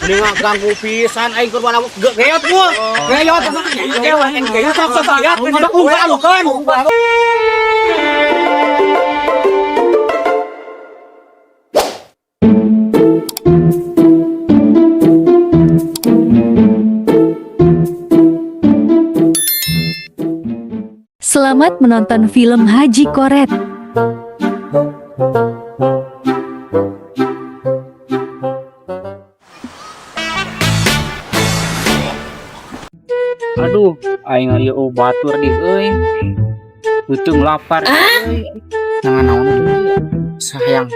Ini ganggu pisan aing keur mana geot mu. Geot sok lihat ada unggal kan. Selamat menonton film Haji Koret. Aduh, aing aya batur di euy. Teuteung lapar euy. Nangan naon deui? Sayang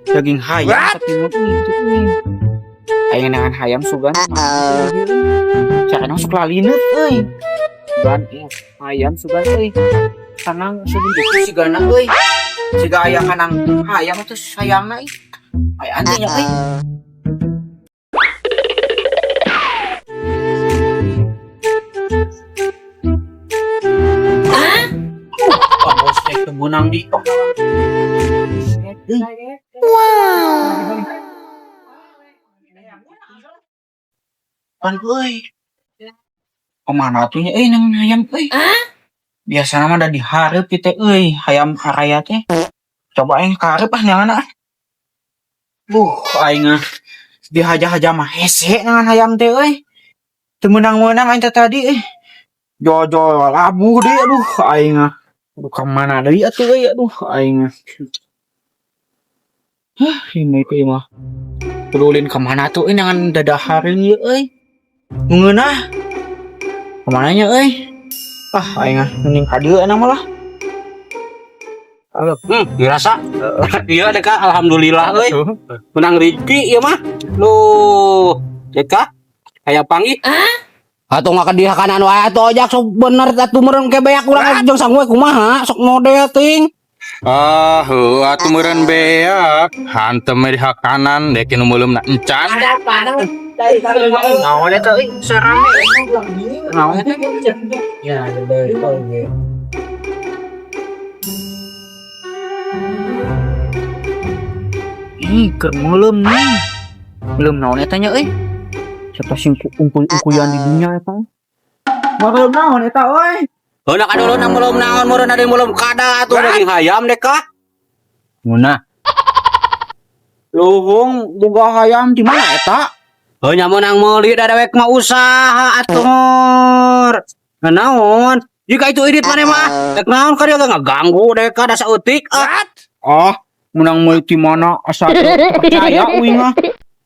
daging hayam tapi nu itu euy. Aing nangan hayam sugan. Cara masuk lalineut euy. Sugan hayam sugan euy. Kanang sugan deui sigana euy. Siga aya kanang hayam teh sayangna euy. Aya anjingnya euy. Bunang di wow pan euy kemana tuh nang hayam euy biasana mah da di hareup teh euy hayam araya teh coba aing kareup neangan aing dihaja-haja mah hese nangan hayam teh euy teu meunang-meunang aing teh tadi jojo labu deui aduh aing aduh kemana deui atuh euy aduh aing ini teh mah tululin kemana tuh nangan dadahareun ieu euy ngeunah kemana nya euy aing mending ka dieu enang malah dirasa iya deh Kak, alhamdulillah euy menang rezeki ieu mah lu Deka kayak panggih atuh ngakadiha kanan wae atuh ojak sok bener atuh meureun ke beak urang jeung sangwe kumaha sok model ting atuh meureun beak hantem di kanan dek nu meulem na encan naon eta euy sarame naon eta ya deui ge keur meulem nih meulem naon eta nya euy siapa sing ungkul-ungkulan di dunia eta meulem naon eta euy heuna ka dulu nang meulem naon meureun ada meulem kada atuh daging hayam dek Kak Muna luhung boga hayam di mana eta heunya meunang meuli da dewek mah usaha atuh naon jika itu edit maneh mah dek naon ka dia ngaganggu dek da saeutik menang meuli di mana asa percaya uing mah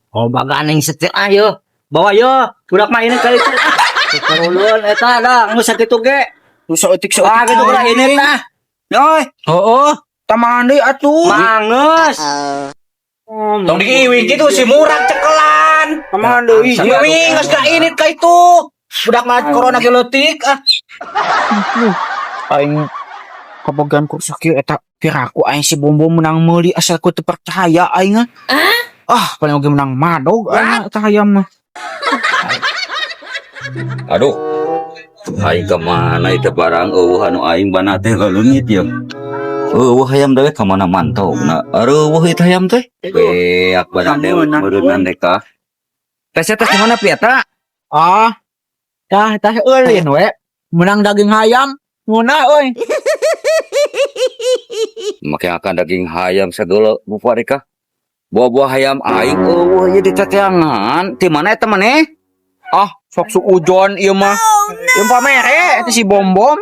baganeng setir ayo bawa yo budak main kali itu karulun eta da geus sakitu ge nu saeutik gitu udah ini tah euy heueuh tamahan deui atuh mangeus tong diiwing kitu si murag cekelan tamahan deui iwing geus ka ini ka itu budak mah corona ge leutik aing kabogan ku sakieu eta piraku aing si bom-bom menang meuli asal ku teu percaya aing paling oge menang madog eta hayam mah aduh aing kemana itu barang anu aing bana teh leungit ya hayam dewek kemana mantau na areueuh itu hayam teh beak bana dewek meureunnan deka tes mana pieta tah eulin we menang daging hayam ngeunah euy make akan daging hayam sagala bupa deka buah-buah hayam aing eueuh ieu di teteangan ti mana eta maneh sok suujon ieu mah yang pamere eta si bom-bom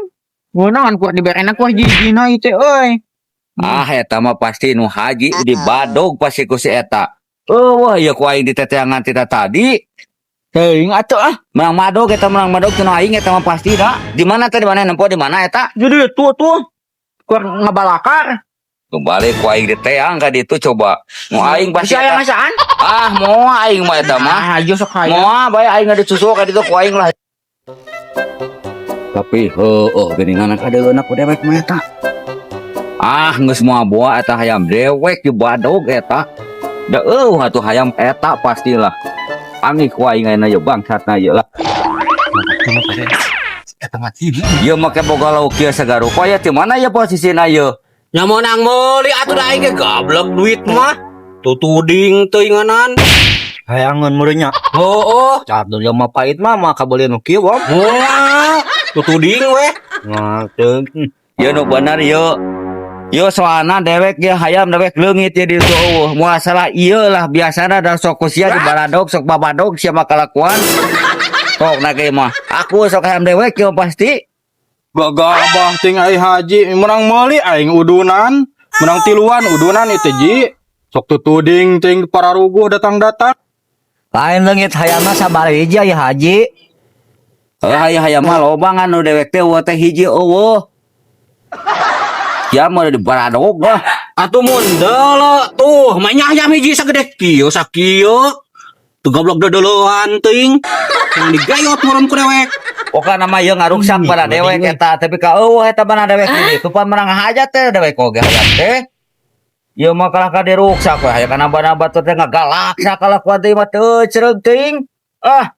ngeunah kur diberena ku hiji-hijina ieu teh euy eta mah pasti nu haji di badog pasti ku si eta eueuh ieu ku aing di teteangan tita tadi teuing atuh menang madog cenah aing eta mah pasti da di mana teh di mana nempo di mana eta jadi tuh kur ngabalakar kembali ku aing di teang ka ditu coba mau aing pasti eta ngasaan mau aing mah eta mah ayo sok hayam mau bae aing ada susu ka ditu ku aing lah tapi geuningan kadeuna ku dewek mah eta geus moal boa eta hayam dewek di badog eta da atuh hayam eta pastilah panggih ku aing ayeuna ye bangsatna ye lah eta mah ieu make boga lauk kieu sagaru aya ti mana ya posisina ye nya meunang meuli atuh da aing ge gablek duit mah tutuding teuinganan hayangan murenya. Oh, Catur yang mah pahit mah kabelian nu kieu, Om. wah, tutuding weh. Nah, teu. Yo nu bener yo. Yo soalna dewek ge hayam dewek leungit ya di eueuh. Masalah ieu lah biasana da sok kusia di baladog sok babadog sia mah kalakuan. Sok na ge mah. Aku sok hayam dewek yo pasti. Gagabah ting ai haji menang meuli aing udunan, menang tiluan udunan itu ji. Sok tutuding ting para ruguh datang-datang. Lain leungit hayam mah sabari hiji aya haji. Hayam mah loba nganu dewek teh eueuh teh hiji eueuh. Ya mau di baladog lah. Atuh mundel tuh, mainnya ayam hiji sagede kieu sakieu. Tuh goblok dodoloan teuing. Yang digayot murum ku dewek. Pokokna mah ieu ngaruksak pada dewek eta tapi ka eueuh eta mana dewek di ditu pan menang hajat teh dewek oge hayam teh. Ieu mah kalah ka diruksak we aya kana nambah-nambah teh ngagalak sakalakuan teh mah teu cereug teuing. Ah.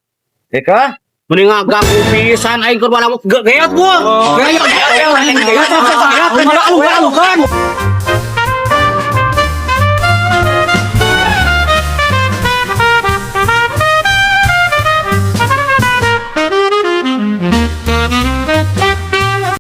Deka Mending ngaganggu pisan aing keur bala gayot gua. Gayot. Malah lu kan.